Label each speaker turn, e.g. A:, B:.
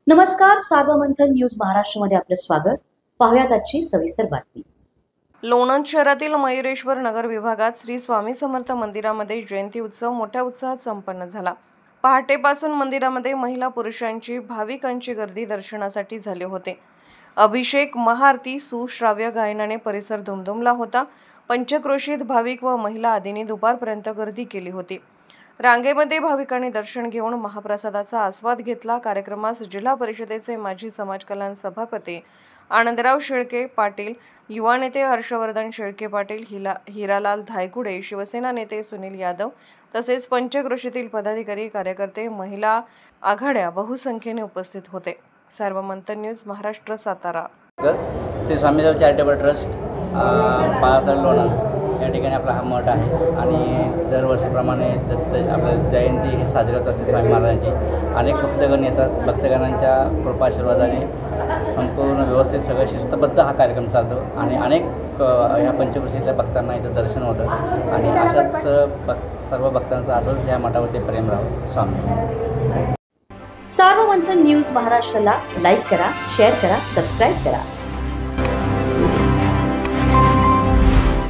A: नमस्कार, सार्वमंथन न्यूज महाराष्ट्रमध्ये आपलं स्वागत. पाहुयात आजची सविस्तर बातमी.
B: लोणंद शहरातील मयुरेश्वर नगर विभागात श्री स्वामी समर्थ मंदिरामध्ये जयंती उत्सव मोठ्या उत्साहात संपन्न झाला. पहाटेपासून मंदिरामध्ये महिला पुरुषांची भाविकांची गर्दी दर्शनासाठी झाले होते. अभिषेक, महाआरती, सुश्राव्य गायनाने परिसर दुमदुमला होता. पंचक्रोशीत भाविक व महिला आदींनी दुपारपर्यंत गर्दी केली होती. रांगेमध्ये भाविकांनी दर्शन घेऊन महाप्रसादाचा आस्वाद घेतला. कार्यक्रमास जिल्हा परिषदेचे माजी समाज कल्याण सभापती आनंदराव शेळके पाटील, युवा नेते हर्षवर्धन शेळके पाटील, हिरालाल धायगुडे, शिवसेना नेते सुनील यादव तसेच पंचक्रोशीतील पदाधिकारी, कार्यकर्ते, महिला आघाड्या बहुसंख्येने उपस्थित होते. Sarvamanthan news Maharashtra, Satara.
C: Shri Swami Samarth charitable trust पाळातळ Lonand या ठिकाणी आपला हा मठ आहे आणि दरवर्षीप्रमाणे आपल्या जयंती ही साजरी होत असते स्वामी महाराजांची. अनेक भक्तगण येतात. भक्तगणांच्या कृपाशीर्वादाने संपूर्ण व्यवस्थित सगळं शिस्तबद्ध हा कार्यक्रम चालतो आणि अनेक ह्या पंचक्रोशीतल्या भक्तांना इथं दर्शन होतं आणि अशाच सर्व भक्तांचं असंच या मठावरती प्रेम राहावं. स्वामी.
A: सार्वमंथन न्यूज महाराष्ट्राला लाईक करा, शेअर करा, सबस्क्राईब करा.